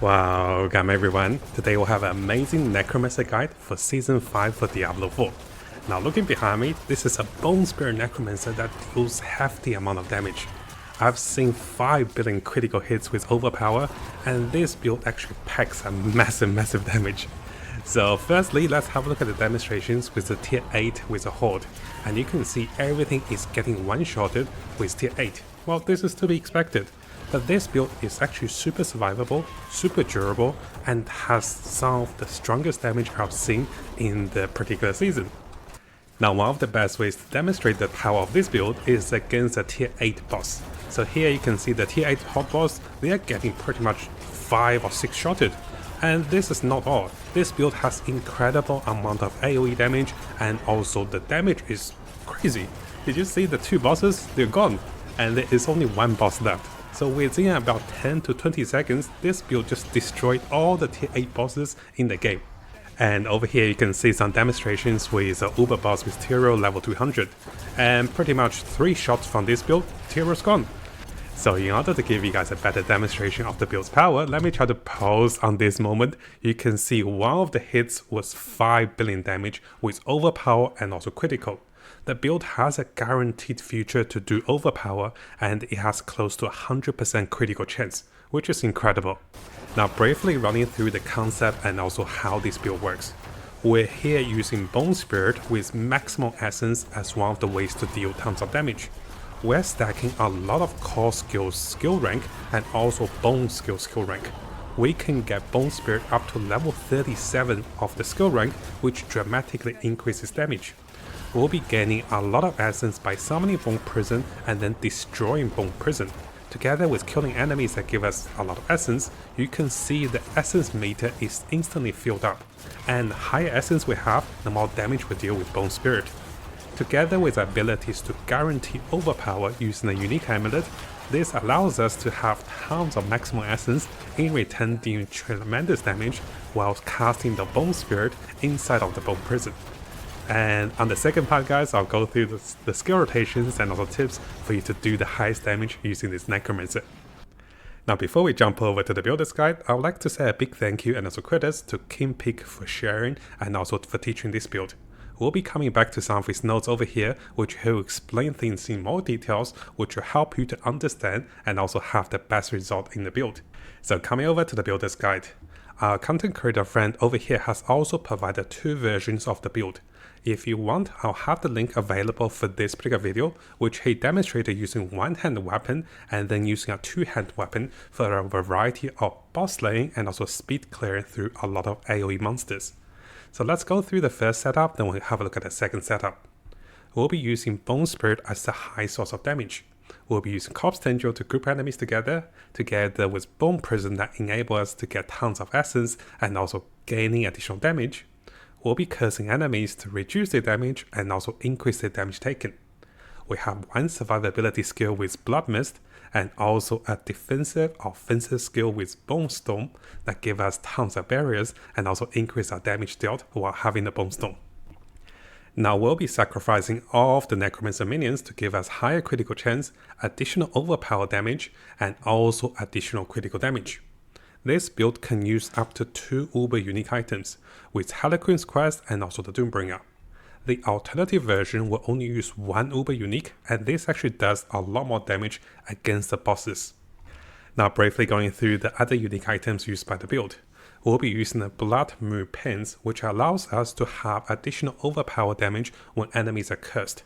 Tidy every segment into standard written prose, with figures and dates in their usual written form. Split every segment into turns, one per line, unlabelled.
Welcome everyone, today we'll have an amazing Necromancer guide for Season 5 for Diablo 4. Now looking behind me, this is a Bone Spirit Necromancer that deals hefty amount of damage. I've seen 5 billion critical hits with Overpower, and this build actually packs a massive damage. So firstly, let's have a look at the demonstrations with the tier 8 with a Horde, and you can see everything is getting one-shotted with tier 8. Well, this is to be expected. But this build is actually super survivable, super durable, and has some of the strongest damage I've seen in the particular season. Now one of the best ways to demonstrate the power of this build is against a tier 8 boss. So here you can see the tier 8 hot boss, they are getting pretty much 5 or 6 shotted. And this is not all, this build has incredible amount of AoE damage, and also the damage is crazy. Did you see the 2 bosses? They're gone, and there is only 1 boss left. So within about 10 to 20 seconds, this build just destroyed all the tier 8 bosses in the game. And over here you can see some demonstrations with Uber boss with Tyrael level 200. And pretty much 3 shots from this build, Tyrael's gone. So in order to give you guys a better demonstration of the build's power, let me try to pause on this moment. You can see one of the hits was 5 billion damage with Overpower and also critical. The build has a guaranteed future to do Overpower, and it has close to 100% critical chance, which is incredible. Now briefly running through the concept and also how this build works. We're here using Bone Spirit with Maximum Essence as one of the ways to deal tons of damage. We're stacking a lot of core skills skill rank and also bone skill rank. We can get Bone Spirit up to level 37 of the skill rank, which dramatically increases damage. We'll be gaining a lot of essence by summoning Bone Prison and then destroying Bone Prison. Together with killing enemies that give us a lot of essence, you can see the essence meter is instantly filled up. And the higher essence we have, the more damage we deal with Bone Spirit. Together with abilities to guarantee Overpower using a unique amulet, this allows us to have tons of maximum essence in return dealing tremendous damage while casting the Bone Spirit inside of the Bone Prison. And on the second part guys, I'll go through the skill rotations and also tips for you to do the highest damage using this Necromancer. Now before we jump over to the builder's guide, I would like to say a big thank you and also credits to KingPig for sharing and also for teaching this build. We'll be coming back to some of his notes over here, which he'll explain things in more details, which will help you to understand and also have the best result in the build. So coming over to the builder's guide. Our content creator friend over here has also provided 2 versions of the build. If you want, I'll have the link available for this particular video, which he demonstrated using one-hand weapon and then using a 2-hand weapon for a variety of boss slaying and also speed clearing through a lot of AoE monsters. So let's go through the first setup, then we'll have a look at the second setup. We'll be using Bone Spirit as the high source of damage. We'll be using Corpse Tendril to group enemies together with Bone Prison that enable us to get tons of essence and also gaining additional damage. We'll be cursing enemies to reduce their damage and also increase their damage taken. We have one survivability skill with Blood Mist and also a defensive offensive skill with Bone Storm that give us tons of barriers and also increase our damage dealt while having the Bone Storm. Now we'll be sacrificing all of the Necromancer minions to give us higher critical chance, additional overpower damage, and also additional critical damage. This build can use up to 2 Uber unique items, with Harlequin's Quest and also the Doombringer. The alternative version will only use 1 Uber unique, and this actually does a lot more damage against the bosses. Now briefly going through the other unique items used by the build. We'll be using the Blood Moon Pins, which allows us to have additional overpower damage when enemies are cursed.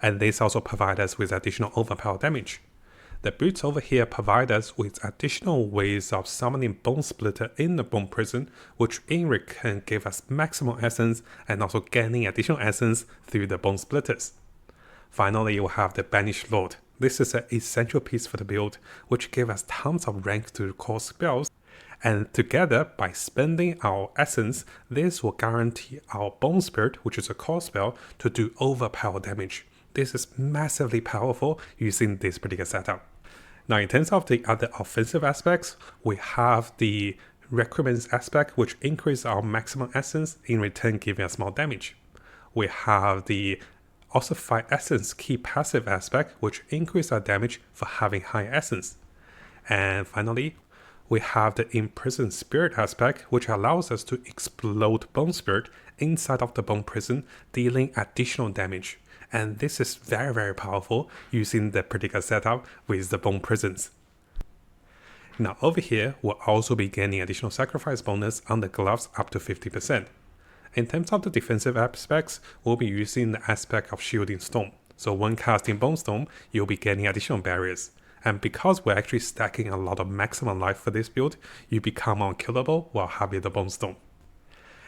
And this also provides us with additional overpower damage. The boots over here provide us with additional ways of summoning Bone Splitter in the Bone Prison, which in return give us maximum essence and also gaining additional essence through the Bone Splitters. Finally, you will have the Banished Lord. This is an essential piece for the build, which gives us tons of rank to core spells, and together, by spending our essence, this will guarantee our Bone Spirit, which is a core spell, to do overpower damage. This is massively powerful using this particular setup. Now in terms of the other offensive aspects, we have the Recompense aspect, which increases our maximum essence, in return giving us more damage. We have the Ossify Essence key passive aspect, which increases our damage for having high essence. And finally, we have the Imprisoned Spirit aspect, which allows us to explode Bone Spirit inside of the Bone Prison, dealing additional damage. And this is very, very powerful using the particular setup with the Bone Prisons. Now over here, we'll also be gaining additional sacrifice bonus on the gloves up to 50%. In terms of the defensive aspects, we'll be using the aspect of Shielding Storm. So when casting Bone Storm, you'll be getting additional barriers. And because we're actually stacking a lot of maximum life for this build, you become unkillable while having the Bone Storm.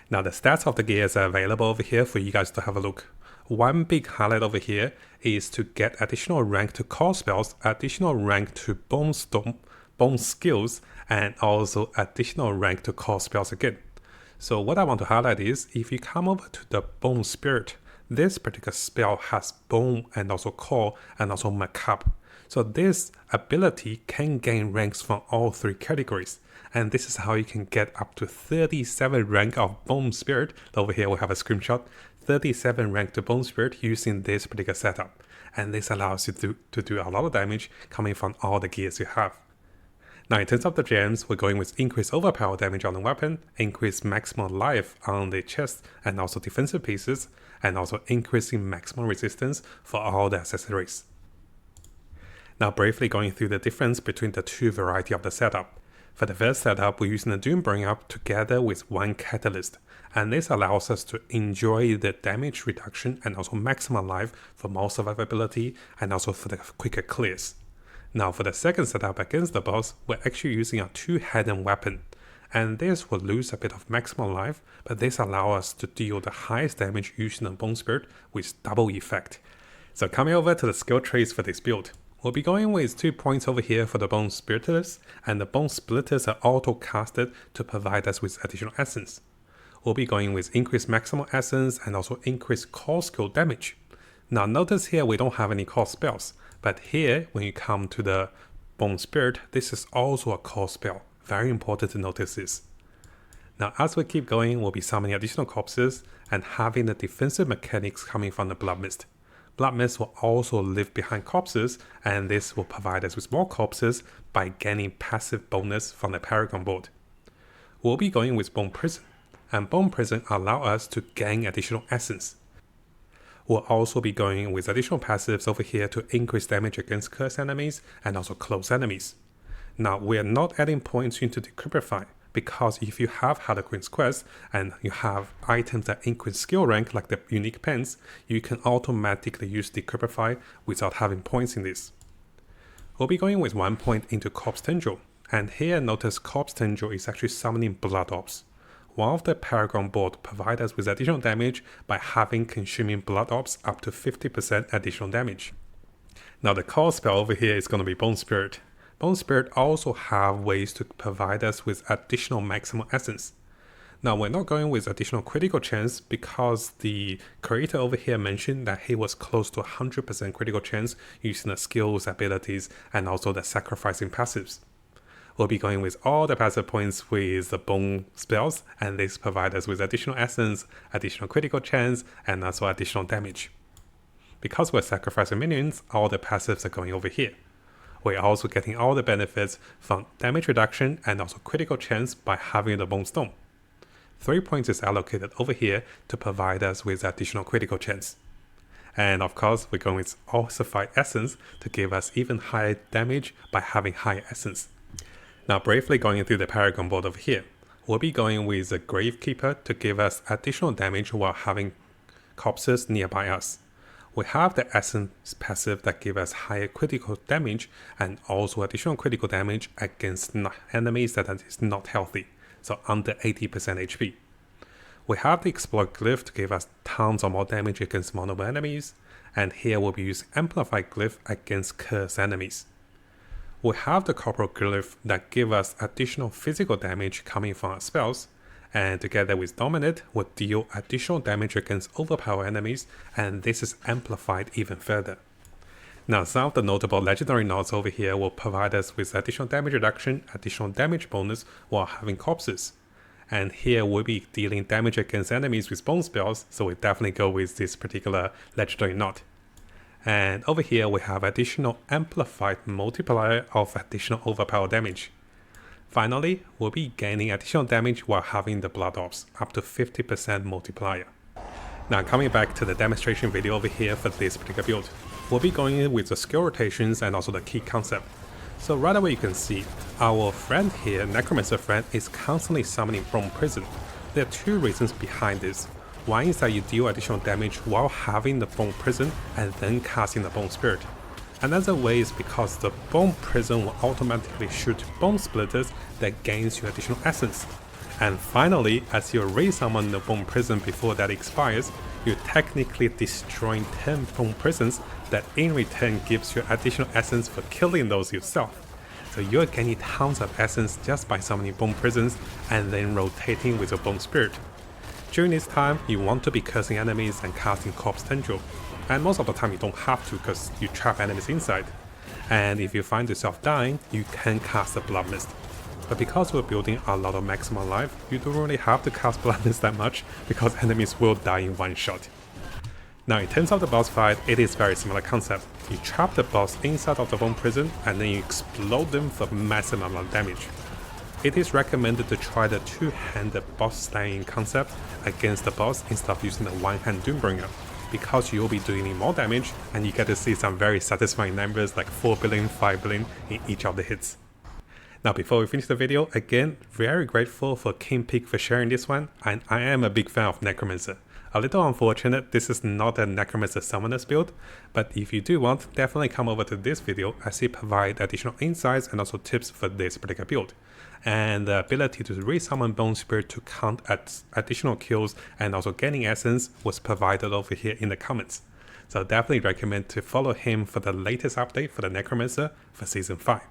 Now the stats of the gears are available over here for you guys to have a look. One big highlight over here is to get additional rank to core spells, additional rank to Bone Storm, Bone skills, and also additional rank to core spells again. So what I want to highlight is, if you come over to the Bone Spirit, this particular spell has Bone and also Core and also Macabre. So this ability can gain ranks from all three categories. And this is how you can get up to 37 rank of Bone Spirit. Over here we have a screenshot. 37 rank to Bone Spirit using this particular setup. And this allows you to do a lot of damage coming from all the gears you have. Now in terms of the gems, we're going with increased overpower damage on the weapon, increased maximum life on the chest and also defensive pieces, and also increasing maximum resistance for all the accessories. Now briefly going through the difference between the two varieties of the setup. For the first setup, we're using the Doom Bring Up together with one Catalyst, and this allows us to enjoy the damage reduction and also maximum life for more survivability and also for the quicker clears. Now for the second setup against the boss, we're actually using a two-headed weapon, and this will lose a bit of maximum life, but this allows us to deal the highest damage using the Bone Spirit with double effect. So coming over to the skill trees for this build. We'll be going with 2 points over here for the Bone Splitters, and the Bone Splitters are auto-casted to provide us with additional essence. We'll be going with increased maximum essence and also increased core skill damage. Now notice here we don't have any core spells, but here when you come to the Bone Spirit, this is also a core spell. Very important to notice this. Now as we keep going, we'll be summoning additional corpses and having the defensive mechanics coming from the Blood Mist. Blood Mist will also live behind corpses, and this will provide us with more corpses by gaining passive bonus from the Paragon board. We'll be going with Bone Prison, and Bone Prison allow us to gain additional essence. We'll also be going with additional passives over here to increase damage against cursed enemies and also close enemies. Now we are not adding points into Decrypify, because if you have Harlequin's Quest and you have items that increase skill rank like the unique pens, you can automatically use Decrypify without having points in this. We'll be going with 1 point into Corpse Tendril, and here notice Corpse Tendril is actually summoning Blood Orbs. One of the Paragon board provides us with additional damage by having consuming Blood Orbs up to 50% additional damage. Now the core spell over here is going to be Bone Spirit. Bone Spirit also have ways to provide us with additional maximum essence. Now we're not going with additional critical chance because the creator over here mentioned that he was close to 100% critical chance using the skills, abilities, and also the sacrificing passives. We'll be going with all the passive points with the bone spells, and this provides us with additional essence, additional critical chance, and also additional damage. Because we're sacrificing minions, all the passives are going over here. We're also getting all the benefits from damage reduction and also critical chance by having the Bone Storm. 3 points is allocated over here to provide us with additional critical chance. And of course, we're going with Ossified Essence to give us even higher damage by having higher essence. Now briefly going through the Paragon board over here, we'll be going with the Gravekeeper to give us additional damage while having corpses nearby us. We have the Essence passive that gives us higher critical damage and also additional critical damage against enemies that is not healthy, so under 80% HP. We have the Exploit Glyph to give us tons of more damage against multiple enemies, and here we'll be using Amplified Glyph against cursed enemies. We have the Corporal Glyph that gives us additional physical damage coming from our spells, and together with Dominate will deal additional damage against overpowered enemies, and this is amplified even further. Now some of the notable legendary nodes over here will provide us with additional damage reduction, additional damage bonus while having corpses. And here we'll be dealing damage against enemies with bone spells, so we definitely go with this particular legendary node. And over here we have additional amplified multiplier of additional overpower damage. Finally, we'll be gaining additional damage while having the Blood Orbs, up to 50% multiplier. Now coming back to the demonstration video over here for this particular build, we'll be going in with the skill rotations and also the key concept. So right away you can see, our friend here, Necromancer friend, is constantly summoning Bone Prison. There are two reasons behind this. One is that you deal additional damage while having the Bone Prison and then casting the Bone Spirit. Another way is because the Bone Prison will automatically shoot Bone Splitters that gains you additional essence. And finally, as you resummon the Bone Prison before that expires, you're technically destroying 10 Bone Prisons that in return gives you additional essence for killing those yourself. So you're gaining tons of essence just by summoning Bone Prisons and then rotating with your Bone Spirit. During this time, you want to be cursing enemies and casting Corpse Tendril. And most of the time you don't have to because you trap enemies inside. And if you find yourself dying, you can cast the Blood Mist. But because we're building a lot of maximum life, you don't really have to cast Blood Mist that much because enemies will die in one shot. Now in terms of the boss fight, it is very similar concept. You trap the boss inside of the Bone Prison and then you explode them for massive amount of damage. It is recommended to try the two-handed boss slaying concept against the boss instead of using the one-hand Doombringer, because you'll be doing more damage and you get to see some very satisfying numbers like 4 billion, 5 billion in each of the hits. Now before we finish the video, again, very grateful for KingPeak for sharing this one, and I am a big fan of Necromancer. A little unfortunate this is not a Necromancer Summoners build, but if you do want, definitely come over to this video as it provides additional insights and also tips for this particular build. And the ability to resummon Bone Spirit to count at additional kills and also gaining essence was provided over here in the comments. So definitely recommend to follow him for the latest update for the Necromancer for Season 5.